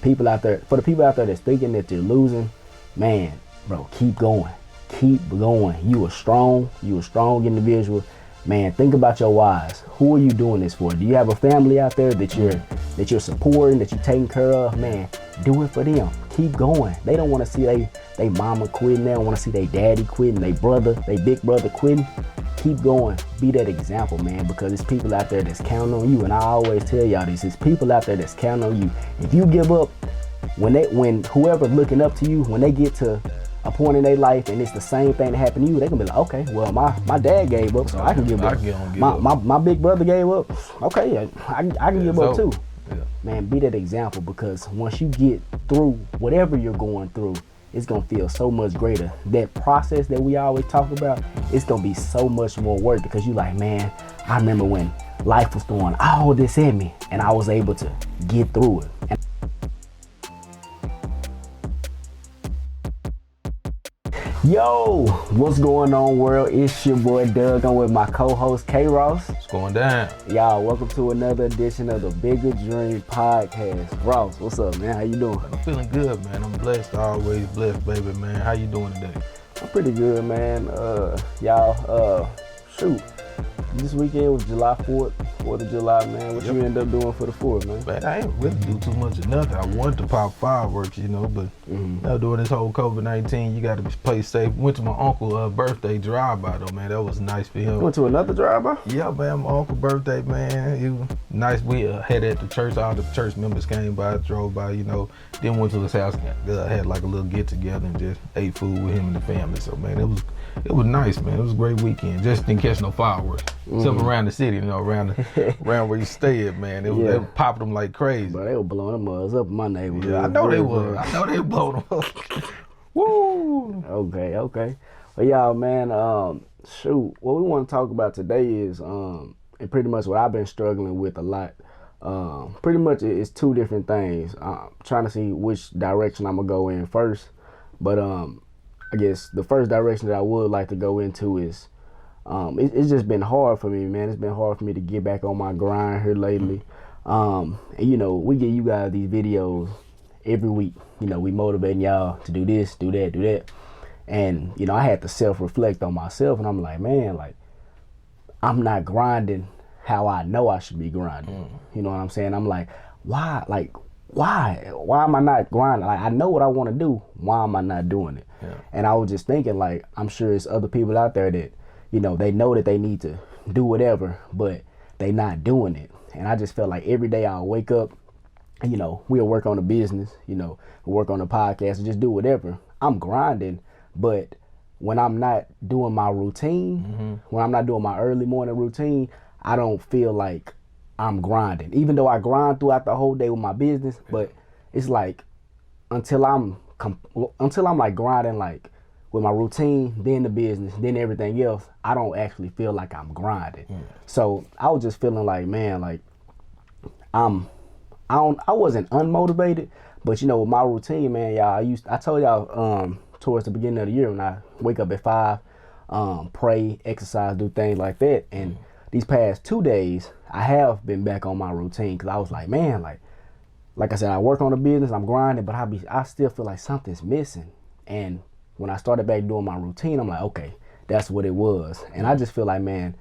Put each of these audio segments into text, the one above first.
people out there, that's thinking that you're losing, man, bro, keep going. Keep going. You a strong individual. Man, think about your whys. Who are you doing this for? Do you have a family out there that you're supporting, that you're taking care of? Man, do it for them. Keep going. They don't want to see they mama quitting. They don't want to see they daddy quitting, they big brother quitting. Keep going. Be that example, man, because it's people out there that's counting on you. And I always tell y'all this, it's people out there that's counting on you. If you give up, when whoever's looking up to you, when they get to a point in their life and it's the same thing that happened to you, they gonna be like, okay, well, my dad gave up, so I can give up. My big brother gave up, okay, I can give up too. Yeah. Man, be that example, because once you get through whatever you're going through, it's gonna feel so much greater. That process that we always talk about, it's gonna be so much more work, because you like, man, I remember when life was throwing all this at me and I was able to get through it. Yo, what's going on, world? It's your boy Doug. I'm with my co-host K-Ross. What's going down? Y'all, welcome to another edition of the Bigger Dream Podcast. Ross, what's up, man? How you doing? I'm feeling good, man. I'm blessed, always blessed, baby, man. How you doing today? I'm pretty good, man. Shoot. This weekend was July 4th of July, man. What you end up doing for the 4th, man? Man, I ain't really do too much of nothing. I wanted to pop fireworks, but now during this whole COVID-19, you got to play safe. Went to my uncle's birthday drive-by, though, man. That was nice for him. Went to another drive-by? Yeah, man. My uncle's birthday, man. It was nice. We had at the church. All the church members came by, drove by, Then went to his house, had like a little get-together and just ate food with him and the family. So, man, it was nice, man. It was a great weekend. Just didn't catch no fireworks. Except around the city, around where you stay at, man. They were popping them like crazy. But they were blowing them up in my neighborhood. Yeah, I know they were. I know they were blowing them up. Woo! Okay. Well, y'all, man, shoot. What we want to talk about today is, and pretty much what I've been struggling with a lot. Pretty much it's two different things. I'm trying to see which direction I'm going to go in first. But I guess the first direction that I would like to go into is, it's just been hard for me, man. It's been hard for me to get back on my grind here lately. And we give you guys these videos every week. We motivating y'all to do this, do that. And, I had to self-reflect on myself, and I'm like, man, I'm not grinding how I know I should be grinding. You know what I'm saying? I'm like, why? Why am I not grinding? I know what I want to do. Why am I not doing it? Yeah. And I was just thinking, I'm sure it's other people out there that, they know that they need to do whatever, but they not doing it. And I just felt like every day I'll wake up and, we'll work on the business, we'll work on the podcast and just do whatever. I'm grinding, but when I'm not doing my routine, when I'm not doing my early morning routine, I don't feel like I'm grinding. Even though I grind throughout the whole day with my business, but it's like until I'm grinding with my routine, then the business, then everything else, I don't actually feel like I'm grinding. So I was just feeling like, man, I wasn't unmotivated, but with my routine, man, y'all, I told y'all towards the beginning of the year when I wake up at 5, pray, exercise, do things like that. And these past 2 days, I have been back on my routine, because I was like, man, like I said, I work on the business, I'm grinding, but I still feel like something's missing. And when I started back doing my routine, I'm like, okay, that's what it was. And I just feel like, man,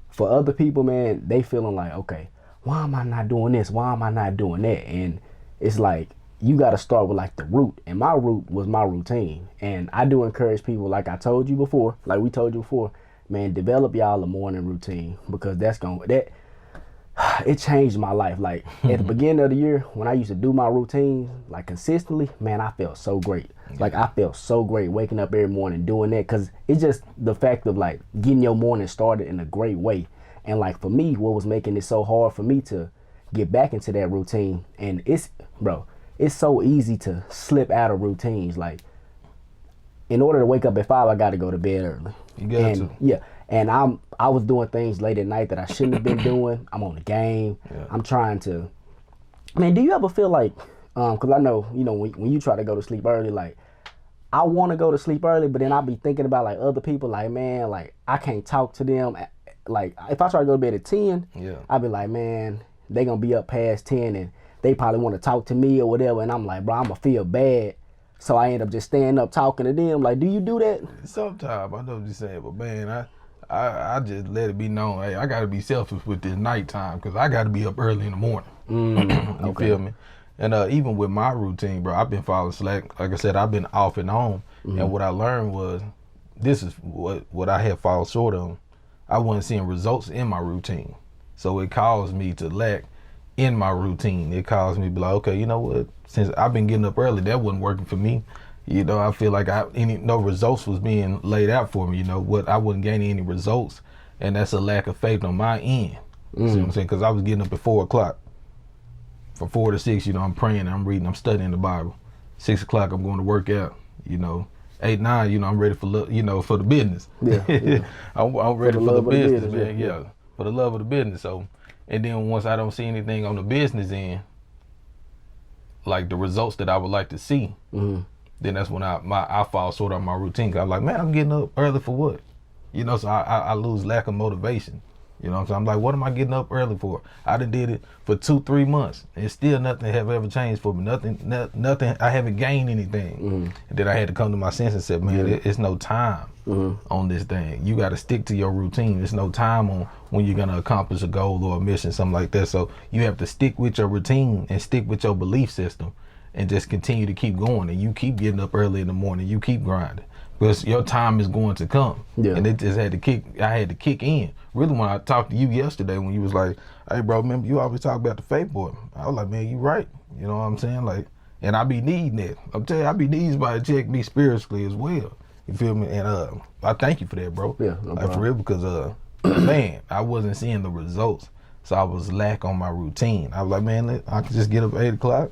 for other people, man, they feeling like, okay, why am I not doing this? Why am I not doing that? And it's like, you got to start with the root. And my root was my routine. And I do encourage people, like we told you before, man, develop y'all a morning routine, because it changed my life. At the beginning of the year, when I used to do my routines consistently, man, I felt so great. I felt so great waking up every morning doing that, because it's just the fact of getting your morning started in a great way. And for me, what was making it so hard for me to get back into that routine, and it's so easy to slip out of routines. In order to wake up at 5, I got to go to bed early. You got to. Yeah. And I was doing things late at night that I shouldn't have been doing. I'm on the game. Yeah. I'm trying to. Man, do you ever feel because I know, when you try to go to sleep early, I want to go to sleep early, but then I'll be thinking about other people, man, I can't talk to them. If I try to go to bed at 10, I'll be like, man, they going to be up past 10 and they probably want to talk to me or whatever, and I'm like, bro, I'm gonna feel bad. So I end up just standing up talking to them. Like, do you do that? Sometimes I know what you're saying, but man, I just let it be known. Hey, I gotta be selfish with this nighttime because I gotta be up early in the morning. You feel me? And even with my routine, bro, I've been following slack. Like I said, I've been off and on. And what I learned was, this is what I had fallen short on. I wasn't seeing results in my routine. So it caused me to lack in my routine. It caused me to be like, okay, you know what? Since I've been getting up early, that wasn't working for me. You know, I feel like no results was being laid out for me. You know what? I wasn't gaining any results, and that's a lack of faith on my end. You see what I'm saying? Because I was getting up at 4 o'clock. From 4 to 6, you know, I'm praying, I'm reading, I'm studying the Bible. 6 o'clock, I'm going to work out. You know, 8, 9, you know, I'm ready for for the business. Yeah. I'm ready for the business, man. Yeah, for the love of the business. So, and then once I don't see anything on the business end, like the results that I would like to see, then that's when I fall short on my routine. 'Cause I'm like, man, I'm getting up early for what? You know, so I lose lack of motivation. You know what I'm saying? I'm like, what am I getting up early for? I done did it for 2-3 months, and still nothing have ever changed for me. Nothing. I haven't gained anything. And then I had to come to my senses and said, man, it's no time on this thing. You got to stick to your routine. There's no time on when you're gonna accomplish a goal or a mission, something like that. So you have to stick with your routine and stick with your belief system, and just continue to keep going. And you keep getting up early in the morning. You keep grinding. Because your time is going to come. And it just had to kick in. Really, when I talked to you yesterday, when you was like, hey bro, remember you always talk about the faith boy. I was like, man, you right. You know what I'm saying? Like, and I be needing that. I'm telling you, I be needing somebody to check me spiritually as well. You feel me? And I thank you for that, bro. Yeah, no problem. For real, because man, I wasn't seeing the results. So I was lack on my routine. I was like, man, I could just get up at 8 o'clock,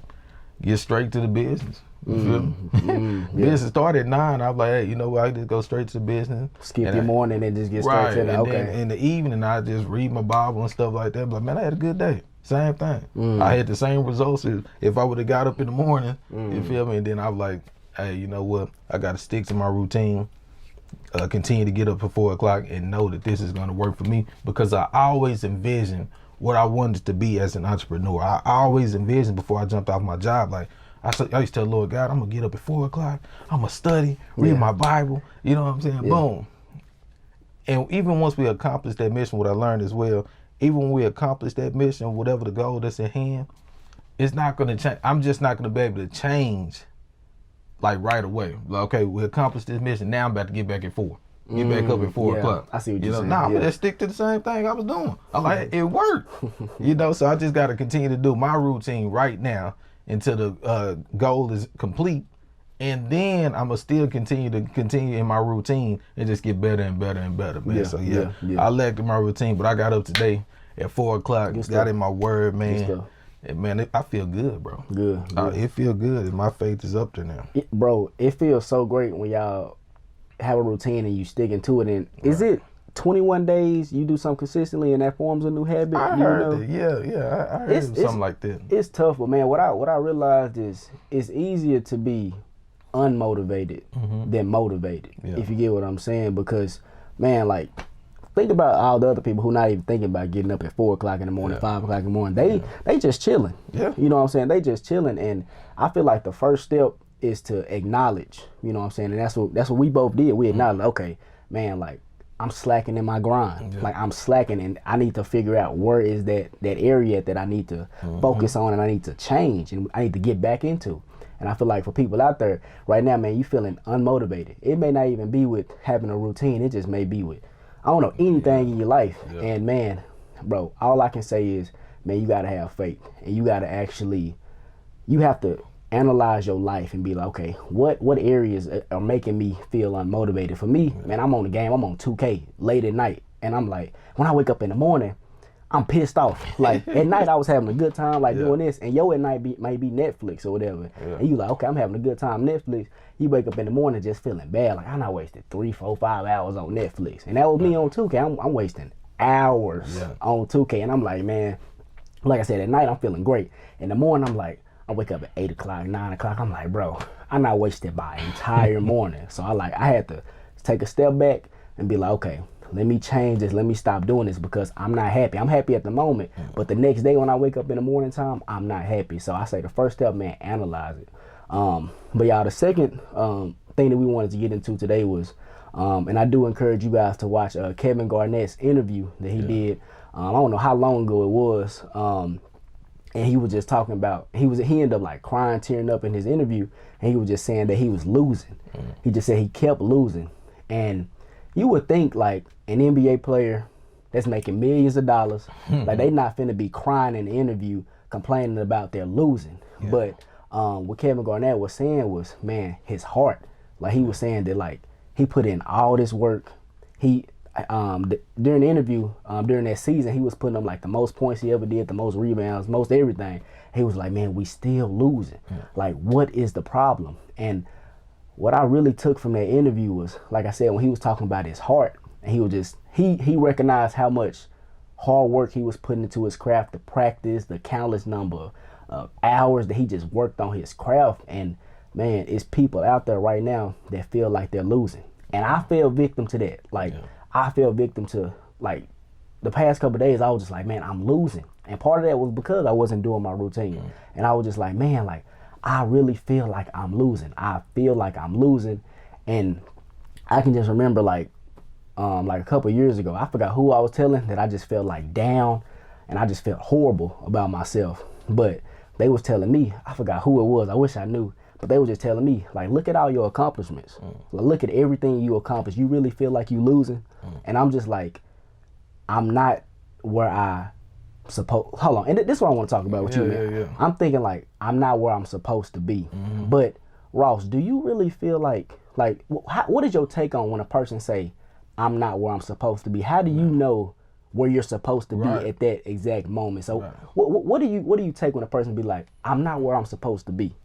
get straight to the business. You feel me? Business started at 9. I was like, hey, you know what? I just go straight to the business. Skip your morning and just get straight to the and then in the evening, I just read my Bible and stuff like that. But man, I had a good day. Same thing. I had the same results as if I would have got up in the morning. You feel me? And then I was like, hey, you know what? I got to stick to my routine. Continue to get up at 4 o'clock and know that this is going to work for me, because I always envisioned what I wanted to be as an entrepreneur. I always envisioned before I jumped off my job, like, I used to tell Lord God, I'm gonna get up at 4 o'clock, I'm gonna study, read my Bible, you know what I'm saying? Boom. And even once we accomplish that mission, what I learned as well, even when we accomplish that mission, whatever the goal that's at hand, it's not gonna change. I'm just not gonna be able to change like right away. Like, okay, we accomplished this mission, now I'm about to get back at 4. Get back up at 4 o'clock. I see what you're saying. Nah, I'm gonna stick to the same thing I was doing. I'm like, it worked. You know, so I just gotta continue to do my routine right now until the goal is complete, and then I'm gonna still continue in my routine and just get better and better and better, man. So I lacked in my routine, but I got up today at 4 o'clock, got in my word, man. And man, I feel good, bro. Good. It feel good, and my faith is up there now. Bro, it feels so great when y'all have a routine and you sticking to it. And is it 21 days you do something consistently and that forms a new habit? I heard that. Yeah. I heard something like that. It's tough, but man, what I realized is it's easier to be unmotivated than motivated, if you get what I'm saying. Because man, like, think about all the other people who not even thinking about getting up at 4 o'clock in the morning, 5 o'clock in the morning. They just chilling. Yeah. You know what I'm saying? They just chilling. And I feel like the first step is to acknowledge, you know what I'm saying? And that's what we both did. We acknowledged, okay, man, like, I'm slacking in my grind. Like, I'm slacking, and I need to figure out where is that area that I need to focus on, and I need to change, and I need to get back into. And I feel like for people out there right now, man, you feeling unmotivated. It may not even be with having a routine. It just may be with, I don't know, anything in your life. And man, bro, all I can say is, man, you gotta have faith, and you gotta actually, you have to analyze your life and be like, okay, what areas are making me feel unmotivated? For me, man, I'm on the game. I'm on 2K late at night, and I'm like, when I wake up in the morning, I'm pissed off. Like, at night I was having a good time, like doing this, and yo at night might be Netflix or whatever. And you like, okay, I'm having a good time Netflix. You wake up in the morning just feeling bad, like, I not wasted 3, 4, 5 hours on Netflix, and that was me on 2K. I'm wasting hours on 2K, and I'm like, man, like I said, at night I'm feeling great. In the morning I'm like, I wake up at 8 o'clock, 9 o'clock. I'm like, bro, I not wasted my entire morning. So I had to take a step back and be like, okay, let me change this, let me stop doing this because I'm not happy. I'm happy at the moment, but the next day when I wake up in the morning time, I'm not happy. So I say the first step, man, analyze it. But y'all, the second thing that we wanted to get into today was, and I do encourage you guys to watch Kevin Garnett's interview that he did. I don't know how long ago it was. And he was just talking about, he ended up like crying, tearing up in his interview, and he was just saying that he was losing. He just said he kept losing. And you would think like an NBA player that's making millions of dollars, like they not finna be crying in the interview complaining about their losing. But what Kevin Garnett was saying was, man, his heart, like he was saying that like he put in all this work. He during the interview, during that season, he was putting up like the most points he ever did, the most rebounds, most everything. He was like, man, we still losing. Like, what is the problem? And what I really took from that interview was, like I said, when he was talking about his heart, and he was just, he recognized how much hard work he was putting into his craft, the practice, the countless number of hours that he just worked on his craft. And man, it's people out there right now that feel like they're losing. And I fell victim to that. Like, I fell victim to, like, the past couple of days, I was just like, man, I'm losing. And part of that was because I wasn't doing my routine. And I was just like, man, like, I really feel like I'm losing. I feel like I'm losing. And I can just remember, like a couple of years ago, I forgot who I was telling that I just felt like down and I just felt horrible about myself. But they was telling me, I forgot who it was, I wish I knew, but they were just telling me, like, look at all your accomplishments. Like, look at everything you accomplished. You really feel like you losing? And I'm just like, I'm not where I supposed, hold on, and this is what I want to talk about with you, man. I'm thinking like, I'm not where I'm supposed to be. But Ross, do you really feel like what is your take on when a person say, I'm not where I'm supposed to be? How do you know where you're supposed to be at that exact moment? So what do you take when a person be like, I'm not where I'm supposed to be?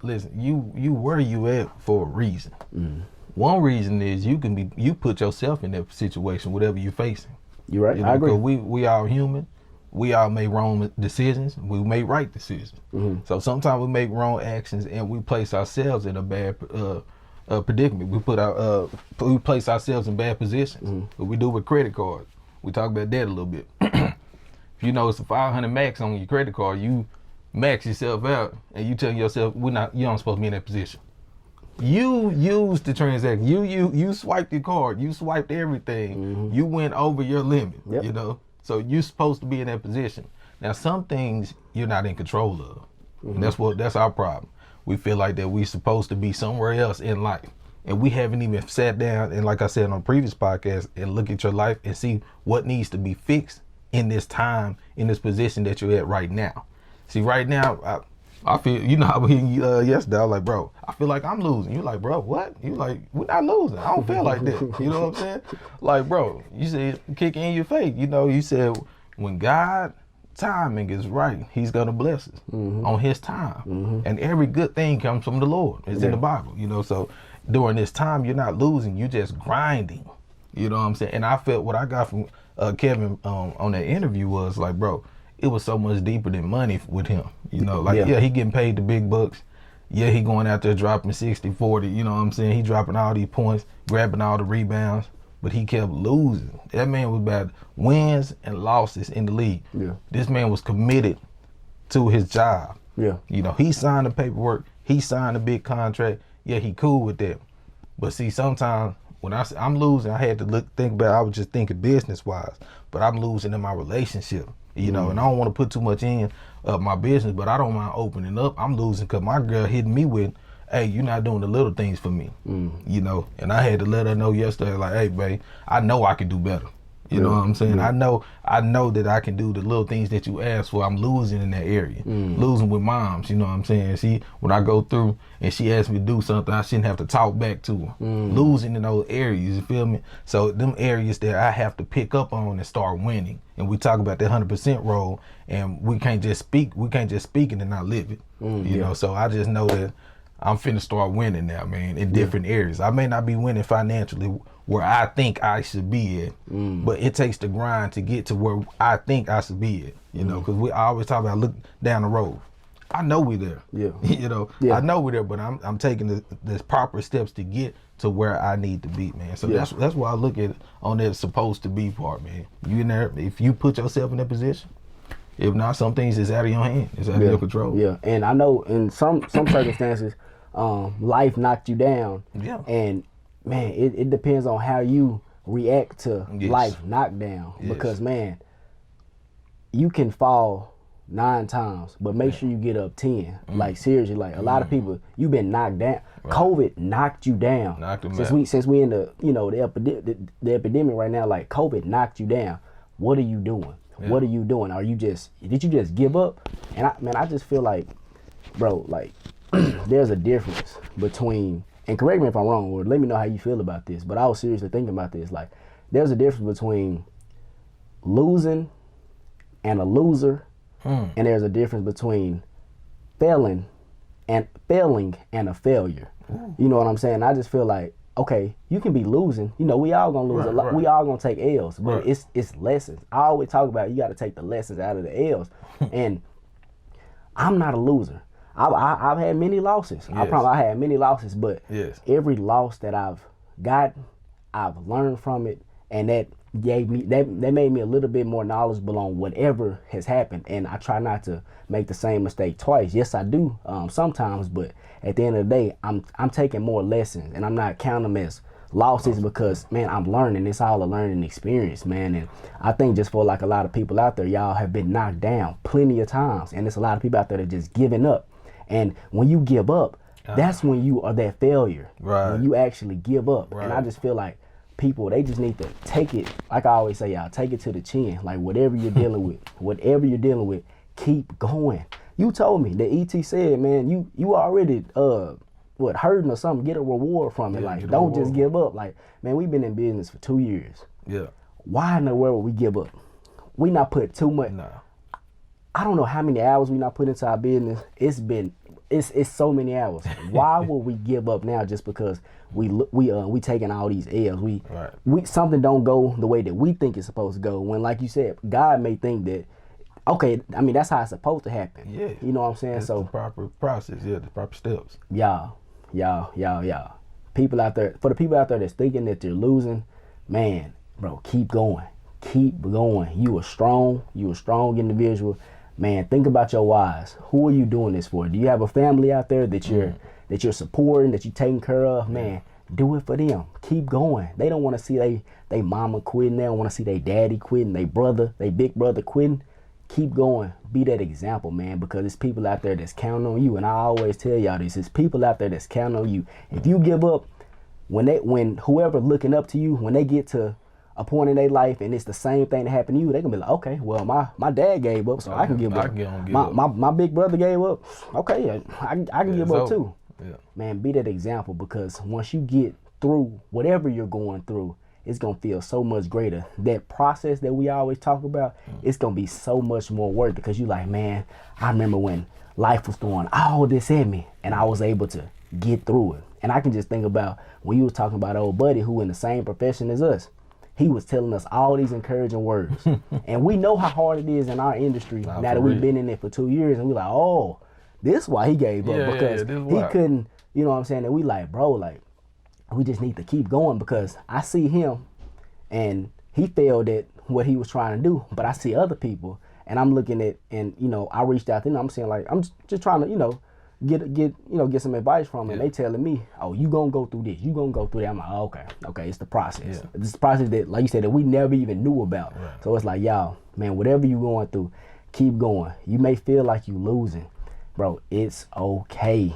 Listen, you where you at for a reason. One reason is you put yourself in that situation, whatever you're facing. You're right. You know, I agree. We all human. We all make wrong decisions. We make right decisions. So sometimes we make wrong actions and we place ourselves in a bad predicament. We place ourselves in bad positions. What we do with credit cards. We talk about that a little bit. If you know it's a 500 max on your credit card, you max yourself out and you tell yourself you don't supposed to be in that position. You used the transaction. You swiped your card. You swiped everything. You went over your limit. You know, so you're supposed to be in that position. Now, some things you're not in control of. And that's our problem. We feel like that we're supposed to be somewhere else in life, and we haven't even sat down and, like I said on previous podcast, and look at your life and see what needs to be fixed in this time, in this position that you're at right now. See, right now, I feel, you know, I was hearing you yesterday, I was like, bro, I feel like I'm losing. You're like, bro, what? You like, we're not losing. I don't feel like that. You know what I'm saying? Like, bro, you said kick in your face. You know, you said when God timing is right, he's going to bless us on his time. And every good thing comes from the Lord. It's in the Bible, you know. So during this time, you're not losing. You're just grinding. You know what I'm saying? And I felt what I got from Kevin on that interview was like, bro, it was so much deeper than money with him. You know, like, he getting paid the big bucks. Yeah, he going out there dropping 60, 40, you know what I'm saying? He dropping all these points, grabbing all the rebounds, but he kept losing. That man was about wins and losses in the league. This man was committed to his job. You know, he signed the paperwork. He signed a big contract. Yeah, he cool with that. But see, sometimes when I'm losing, I had to think about, I was just thinking business-wise, but I'm losing in my relationship. You know, and I don't want to put too much in my business, but I don't mind opening up. I'm losing because my girl hitting me with, hey, you're not doing the little things for me. You know, and I had to let her know yesterday, like, hey, babe, I know I can do better. You know what I'm saying? I know that I can do the little things that you asked for. I'm losing in that area. Losing with moms, you know what I'm saying? When I go through and she asks me to do something, I shouldn't have to talk back to her. Losing in those areas, you feel me? So them areas that I have to pick up on and start winning. And we talk about that 100% role, and we can't just speak it and not live it. You know, so I just know that I'm finna start winning now, man, in different areas. I may not be winning financially where I think I should be at, but it takes the grind to get to where I think I should be at, you know, because we always talk about look down the road. I know we're there. Yeah. You know, Yeah. I know we're there, but I'm taking the proper steps to get to where I need to be, man. So Yeah. that's why I look at on that supposed to be part, man. You in there, if you put yourself in that position. If not, some things is out of your hand. It's out of your control. Yeah, and I know in some circumstances, life knocked you down. Yeah. And man, it depends on how you react to life knockdown. Because man, you can fall 9 times, but make sure you get up 10. Like seriously, like a lot of people, you've been knocked down. Right. COVID knocked you down. Since we in the the epidemic right now, like COVID knocked you down. What are you doing? Yeah. What are you doing? Did you just give up? And I just feel like, bro, like there's a difference between, and correct me if I'm wrong, or let me know how you feel about this, but I was seriously thinking about this. Like there's a difference between losing and a loser, and there's a difference between failing and a failure. You know what I'm saying? I just feel like, okay, you can be losing. You know, we all gonna lose a lot. Right. We all gonna take L's, but it's lessons. I always talk about you got to take the lessons out of the L's. And I'm not a loser. I've had many losses. Yes. I had many losses, but every loss that I've got, I've learned from it, and that made me a little bit more knowledgeable on whatever has happened. And I try not to make the same mistake twice. Yes, I do sometimes, but at the end of the day, I'm taking more lessons, and I'm not counting them as losses because, man, I'm learning. It's all a learning experience, man. And I think just for like a lot of people out there, y'all have been knocked down plenty of times, and there's a lot of people out there that just giving up. And when you give up, that's when you are that failure. Right. When you actually give up. Right. And I just feel like people, they just need to take it, like I always say, y'all, take it to the chin. Like whatever you're dealing with, keep going. You told me that ET said, man, you already hurting or something, get a reward from it. Like don't just give up. Like, man, we've been in business for 2 years. Yeah. Why in the world would we give up? We not put too much. No. I don't know how many hours we not put into our business. It's so many hours. Why would we give up now just because we taking all these L's? We something don't go the way that we think it's supposed to go. When, like you said, God may think that, okay, I mean that's how it's supposed to happen. Yeah. You know what I'm saying? That's so the proper process, the proper steps. Y'all. People out there, for the people out there that's thinking that they're losing, man, bro, keep going. Keep going. You a strong individual. Man, think about your whys. Who are you doing this for? Do you have a family out there that you're supporting, that you're taking care of? Man, do it for them. Keep going. They don't want to see they mama quitting. They don't want to see their daddy quitting, they big brother quitting. Keep going. Be that example, man, because it's people out there that's counting on you. And I always tell y'all this, it's people out there that's counting on you. If you give up, when whoever looking up to you, when they get to a point in their life and it's the same thing that happened to you, they gonna be like, okay, well my dad gave up, so I can give up. My big brother gave up, okay, I can give up too. Yeah. Man, be that example, because once you get through whatever you're going through, it's gonna feel so much greater. That process that we always talk about, it's gonna be so much more worth it, because you like, man, I remember when life was throwing all this at me and I was able to get through it. And I can just think about when you was talking about old buddy who in the same profession as us. He was telling us all these encouraging words. And we know how hard it is in our industry now that we've been in it for 2 years, and we're like, oh, this is why he gave up, because he couldn't, you know what I'm saying? And we like, bro, like, we just need to keep going, because I see him and he failed at what he was trying to do, but I see other people and I'm looking at, and, you know, I reached out to them, I'm saying like, I'm just trying to, you know, get some advice from them. They telling me, oh, you gonna go through this, you gonna go through that. I'm like, oh, okay, it's the process. It's the process that, like you said, that we never even knew about. So it's like, y'all, man, whatever you going through, keep going. You may feel like you losing, bro, it's okay.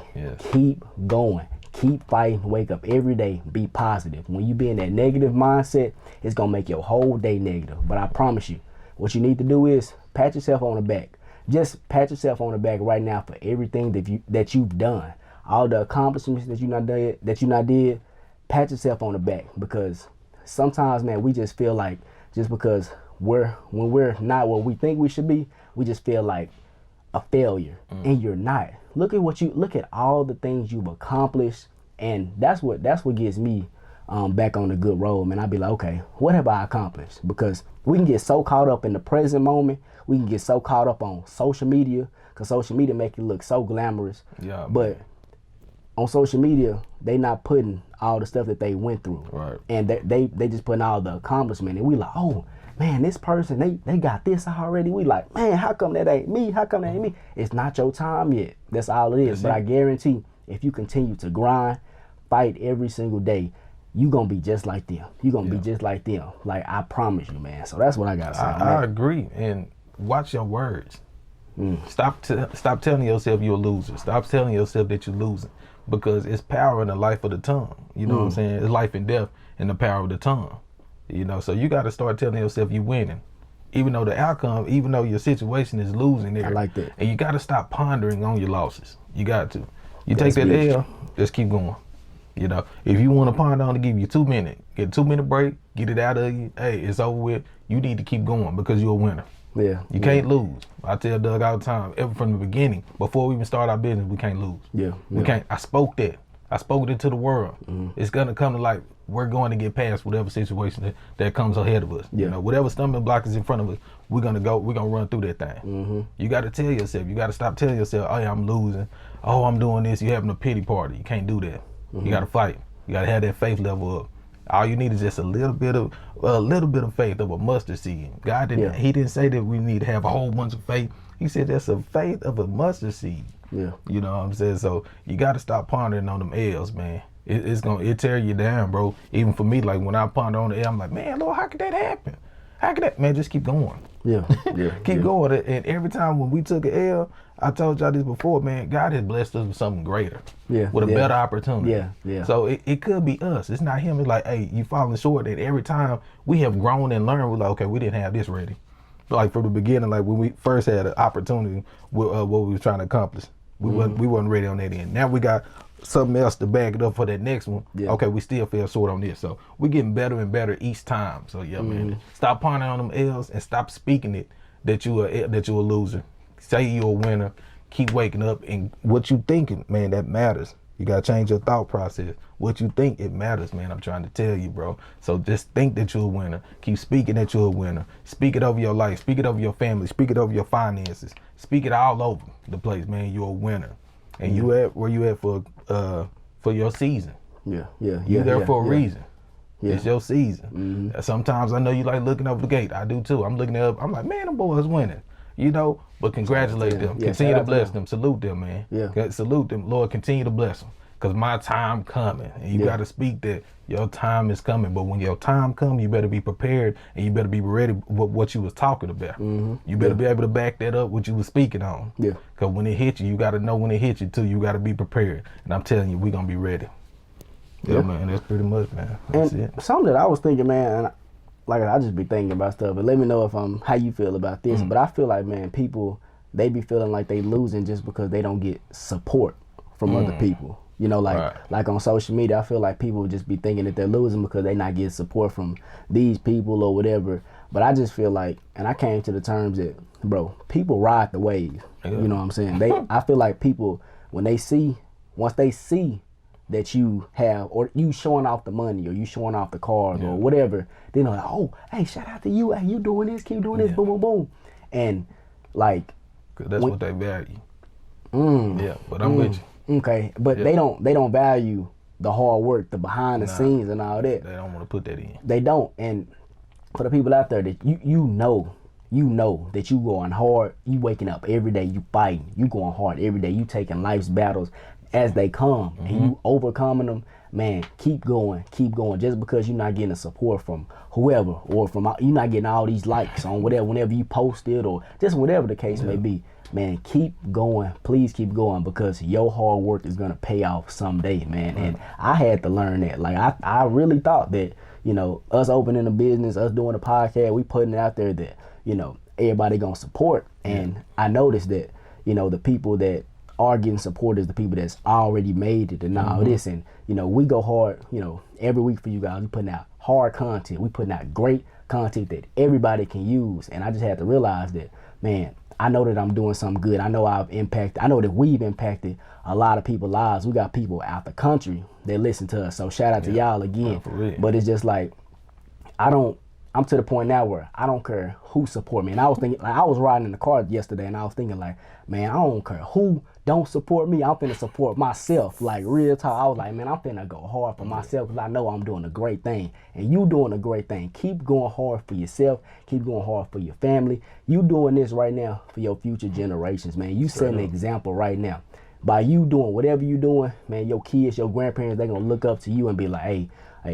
Keep going, keep fighting, wake up every day, be positive. When you be in that negative mindset, it's gonna make your whole day negative. But I promise you, what you need to do is pat yourself on the back. Just pat yourself on the back right now for everything that you've done, all the accomplishments that you not did. Pat yourself on the back, because sometimes, man, we just feel like just because when we're not where we think we should be, we just feel like a failure, and you're not. Look at all the things you've accomplished, and that's what gets me back on the good road, man, I'd be like, okay, what have I accomplished? Because we can get so caught up in the present moment. We can get so caught up on social media, because social media make it look so glamorous. Yeah, but on social media, they not putting all the stuff that they went through. Right. And they just putting all the accomplishment. And we like, oh, man, this person, they got this already. We like, man, how come that ain't me? How come that ain't me? It's not your time yet. That's all it is. But I guarantee if you continue to grind, fight every single day, you gonna be just like them. You gonna be just like them. Like, I promise you, man. So that's what I gotta say. I agree. And watch your words. Stop telling yourself you're a loser. Stop telling yourself that you're losing, because it's power in the life of the tongue. You know what I'm saying? It's life and death in the power of the tongue. You know, so you got to start telling yourself you winning, even though the outcome, even though your situation is losing there. I like that. And you got to stop pondering on your losses. You got to. You take that L, just keep going. You know, if you want to ponder on to give you 2 minutes, get a 2 minute break, get it out of you. Hey, it's over with. You need to keep going because you're a winner. Yeah. You can't lose. I tell Doug all the time, ever from the beginning, before we even start our business, we can't lose. Yeah. We can't. I spoke that. I spoke it to the world. It's gonna come to light. We're going to get past whatever situation that comes ahead of us. Yeah. You know, whatever stumbling block is in front of us, we're gonna run through that thing. You got to tell yourself. You got to stop telling yourself, "Oh, yeah, I'm losing. Oh, I'm doing this." You're having a pity party. You can't do that. You got to fight. You got to have that faith level up. All you need is just a little bit of faith of a mustard seed. God didn't. He didn't say that we need to have a whole bunch of faith. He said that's a faith of a mustard seed. Yeah. You know what I'm saying? So you got to stop pondering on them L's, man. It tear you down, bro. Even for me, like when I ponder on the L, I'm like, man, Lord, how could that happen? How could that, man? Just keep going. Yeah. Keep going. And every time when we took an L, I told y'all this before, man, God has blessed us with something greater. Yeah. With a better opportunity. Yeah. So it could be us. It's not him. It's like, hey, you falling short. And every time we have grown and learned, we're like, okay, we didn't have this ready. Like from the beginning, like when we first had an opportunity with what we were trying to accomplish, we wasn't ready on that end. Now we got something else to back it up for that next one. Yeah. Okay, we still fell short on this. So we're getting better and better each time. So yeah, man, stop pondering on them L's and stop speaking it that you're a loser. Say you're a winner. Keep waking up, and what you thinking, man, that matters. You gotta change your thought process. What you think, it matters, man. I'm trying to tell you, bro. So just think that you're a winner. Keep speaking that you're a winner. Speak it over your life. Speak it over your family. Speak it over your finances. Speak it all over the place, man. You're a winner, and you at where you at for your season. You there for a reason. It's your season. Sometimes I know you like looking over the gate. I do too. I'm looking up. I'm like, man, them boys winning. You know, but congratulate them. Continue to bless them. Salute them, man. Salute them. Lord, continue to bless them. Because my time coming. And you got to speak that your time is coming. But when your time comes, you better be prepared and you better be ready with what you was talking about. You better be able to back that up what you was speaking on. Because when it hits you, you got to know when it hits you too. You got to be prepared. And I'm telling you, we're going to be ready. Yeah, man. That's pretty much, man. That's it. Something that I was thinking, man, and like I just be thinking about stuff, and let me know if how you feel about this. But I feel like, man, people, they be feeling like they losing just because they don't get support from other people. You know, like on social media, I feel like people just be thinking that they're losing because they not getting support from these people or whatever. But I just feel like, and I came to the terms that, bro, people ride the wave. You know what I'm saying? I feel like people, once they see that you have, or you showing off the money, or you showing off the cars, or whatever, then they're like, oh, hey, shout out to you. Hey, you doing this, keep doing this, boom, boom, boom. And like, cause that's what they value. Yeah, but I'm with you. Okay, but they don't value the hard work, the behind the scenes and all that. They don't want to put that in. They don't. And for the people out there that you know that you going hard, you waking up every day, you fighting, you going hard every day, you taking life's battles as they come, and you overcoming them, man, keep going. Just because you're not getting the support from whoever, or from you're not getting all these likes on whenever you post it, or just whatever the case may be, man, keep going. Please keep going, because your hard work is gonna pay off someday, man. And I had to learn that. Like I really thought that, you know, us opening a business, us doing a podcast, we putting it out there that, you know, everybody gonna support. And I noticed that, you know, the people that are getting support is the people that's already made it and all this. And, you know, we go hard, you know, every week for you guys. We putting out hard content. We putting out great content that everybody can use. And I just had to realize that, man, I know that I'm doing something good. I know that we've impacted a lot of people's lives. We got people out the country that listen to us. So shout out to y'all again. For real. But it's just like, I'm to the point now where I don't care who support me. And I was thinking, like, I was riding in the car yesterday and I was thinking like, man, I don't care who don't support me. I'm finna support myself. Like, real talk. I was like, man, I'm finna go hard for myself because I know I'm doing a great thing. And you doing a great thing. Keep going hard for yourself. Keep going hard for your family. You doing this right now for your future generations, man. You setting an example right now. By you doing whatever you doing, man, your kids, your grandparents, they gonna look up to you and be like, hey,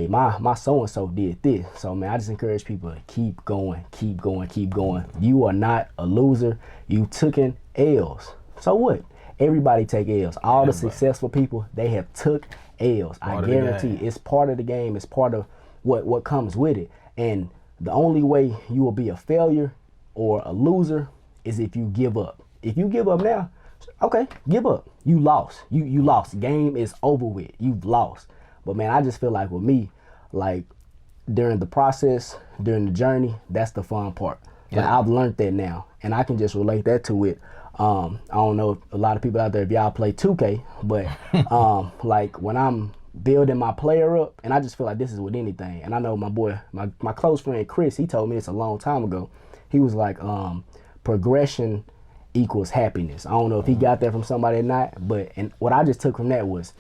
my so-and-so did this. So, man, I just encourage people to keep going, keep going, keep going. You are not a loser. You taken L's. So what? Everybody take L's. All the successful people, they have took L's. I guarantee it's part of the game. It's part of what comes with it. And the only way you will be a failure or a loser is if you give up. If you give up now, okay, give up. You lost. You lost. Game is over with. You've lost. But man, I just feel like with me, like during the process, during the journey, that's the fun part. Like I've learned that now, and I can just relate that to it. I don't know if a lot of people out there, if y'all play 2K, but like when I'm building my player up, and I just feel like this is with anything. And I know my boy, my close friend Chris, he told me this a long time ago. He was like, progression equals happiness. I don't know if he got that from somebody or not, but and what I just took from that was,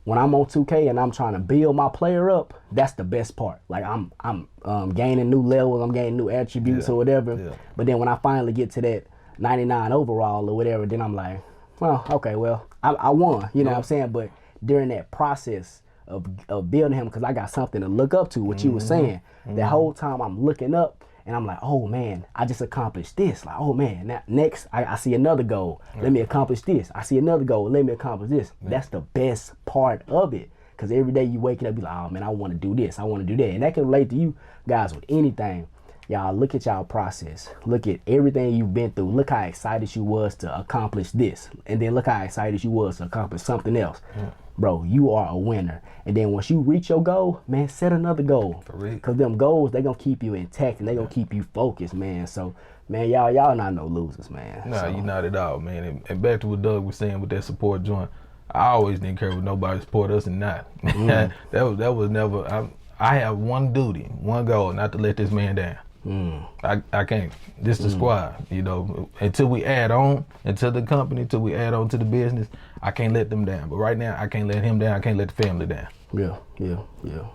when I'm on 2K and I'm trying to build my player up, that's the best part. Like I'm gaining new levels, I'm gaining new attributes or whatever. Yeah. But then when I finally get to that 99 overall or whatever, then I'm like, well, okay, well, I won. You know what I'm saying? But during that process of building him, because I got something to look up to, what you were saying, the whole time I'm looking up, and I'm like, oh man, I just accomplished this. Like, oh man, now next I see another goal. Let me accomplish this. I see another goal. Let me accomplish this. That's the best part of it. Because every day you waking up, be like, oh man, I want to do this. I want to do that. And that can relate to you guys with anything. Y'all look at y'all process. Look at everything you've been through. Look how excited you was to accomplish this. And then look how excited you was to accomplish something else. Bro, you are a winner. And then once you reach your goal, man, set another goal. For real. Because them goals, they going to keep you intact and they going to keep you focused, man. So, man, y'all not no losers, man. No, you're not at all, man. And back to what Doug was saying with that support joint, I always didn't care if nobody support us or not. that was never, I have one duty, one goal, not to let this man down. I can't. This is the squad, you know. Until we add on, until the company, until we add on to the business, I can't let them down. But right now, I can't let him down. I can't let the family down. Yeah.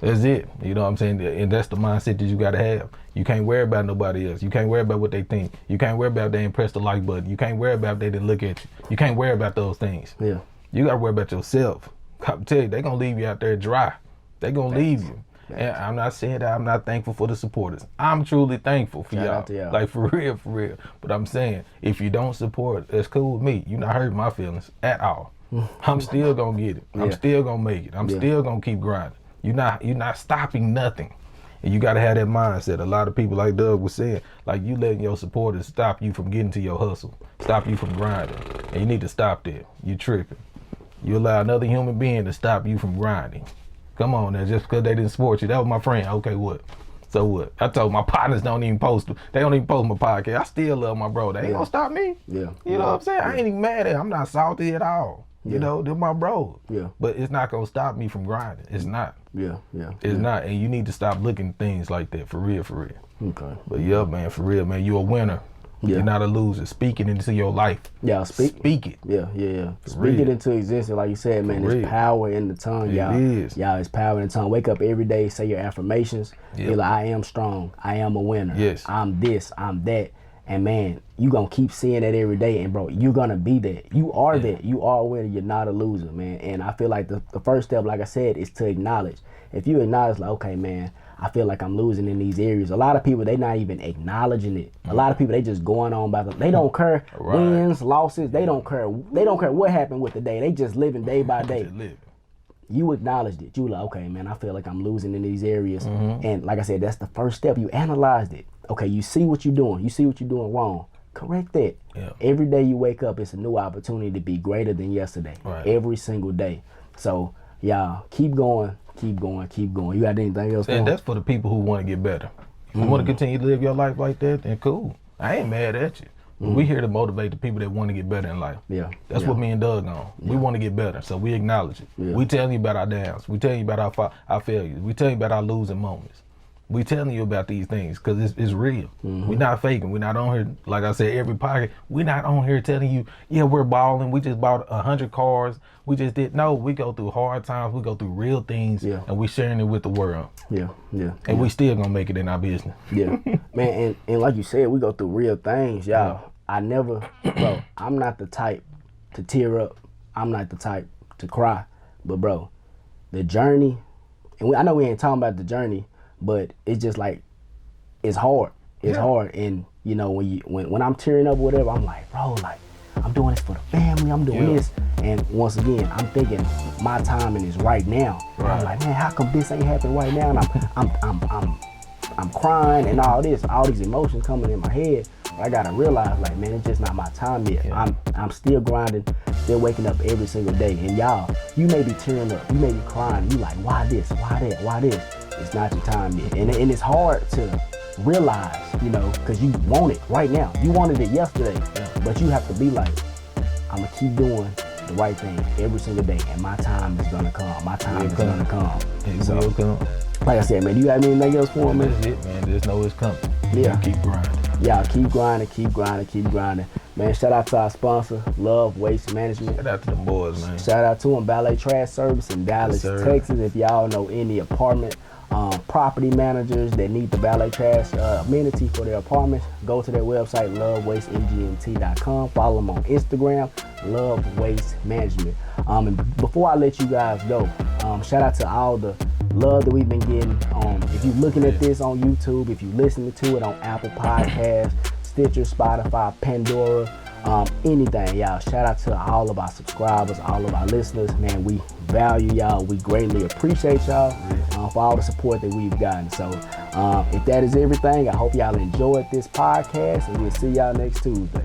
That's it. You know what I'm saying? And that's the mindset that you got to have. You can't worry about nobody else. You can't worry about what they think. You can't worry about if they ain't press the like button. You can't worry about if they didn't look at you. You can't worry about those things. Yeah. You got to worry about yourself. I tell you, they're going to leave you out there dry. They're going to leave you. And I'm not saying that I'm not thankful for the supporters. I'm truly thankful for y'all. Like, for real. But I'm saying, if you don't support, that's cool with me. You're not hurting my feelings at all. I'm still going to get it. I'm still going to make it. I'm still going to keep grinding. You're not stopping nothing. And you got to have that mindset. A lot of people, like Doug was saying, like, you letting your supporters stop you from getting to your hustle, stop you from grinding. And you need to stop that. You tripping. You allow another human being to stop you from grinding. Come on now, just because they didn't support you. That was my friend. Okay, what? So what? I told my partners they don't even post my podcast. I still love my bro. They ain't gonna stop me. Yeah. You know what I'm saying? I ain't even mad at them. I'm not salty at all. You know, they're my bro. Yeah. But it's not gonna stop me from grinding. It's not. Yeah. It's not. And you need to stop looking at things like that for real. Okay. But yeah, man, for real, man, you a winner. Yeah. You're not a loser. Speak it into your life. Yeah, speak it. Yeah. Speak it into existence. Like you said, man, there's power in the tongue, y'all. It is. Y'all, it's power in the tongue. Wake up every day, say your affirmations. Be like, I am strong. I am a winner. Yes. I'm this, I'm that. And man, you gonna keep seeing that every day. And bro, you're gonna be that. You are that. You are a winner. You're not a loser, man. And I feel like the first step, like I said, is to acknowledge. If you acknowledge, like, okay, man, I feel like I'm losing in these areas. A lot of people, they not even acknowledging it. A lot of people, they just going on by they don't care wins, losses. They don't care. They don't care what happened with the day. They just living day by day. You acknowledged it. You were like, okay, man, I feel like I'm losing in these areas. And like I said, that's the first step. You analyzed it. Okay, you see what you're doing. You see what you're doing wrong. Correct that. Yeah. Every day you wake up, it's a new opportunity to be greater than yesterday. Every single day. So, y'all, keep going. Keep going. You got anything else? And that's for the people who want to get better. If you want to continue to live your life like that, then cool. I ain't mad at you. We here to motivate the people that want to get better in life. Yeah. That's what me and Doug on. We want to get better, so we acknowledge it. Yeah. We telling you about our downs. We telling you about our failures. We telling you about our losing moments. We telling you about these things because it's real. We're not faking. We're not on here, like I said, every pocket. We're not on here telling you, yeah, we're balling. We just bought 100 cars. We just did. No, we go through hard times. We go through real things, and we sharing it with the world. Yeah. And we still gonna make it in our business. Yeah. Man, and like you said, we go through real things, y'all. I never, bro, I'm not the type to tear up. I'm not the type to cry. But, bro, the journey, and I know we ain't talking about the journey, but it's just like, it's hard. It's hard. And, you know, when I'm tearing up or whatever, I'm like, bro, like, I'm doing this for the family. I'm doing this. And once again, I'm thinking my timing is right now. And I'm like, man, how come this ain't happening right now? And I'm crying and all these emotions coming in my head. But I gotta realize, like, man, it's just not my time yet. I'm still grinding, still waking up every single day. And y'all, you may be tearing up, you may be crying. You like, why this? Why that? Why this? It's not your time yet. And it's hard to realize, you know, because you want it right now. You wanted it yesterday, but you have to be like, I'm gonna keep doing the right thing every single day, and my time is gonna come. My time is gonna come. It will come. Like I said, man, do you have anything else for me? That's it, man. Just know it's coming. Yeah. Keep grinding. Yeah, keep grinding, keep grinding, keep grinding. Man, shout out to our sponsor, Love Waste Management. Shout out to the boys, man. Shout out to them, Ballet Trash Service in Dallas, Texas. If y'all know any apartment property managers that need the valet trash amenity for their apartments, go to their website, lovewastemgmt.com. Follow them on Instagram, Love Waste Management. And before I let you guys go, shout out to all the love that we've been getting. If you're looking at this on YouTube, if you're listening to it on Apple Podcasts, Stitcher, Spotify, Pandora, anything, y'all, shout out to all of our subscribers, all of our listeners. Man, we value y'all. We greatly appreciate y'all for all the support that we've gotten. So if that is everything, I hope y'all enjoyed this podcast, and we'll see y'all next Tuesday.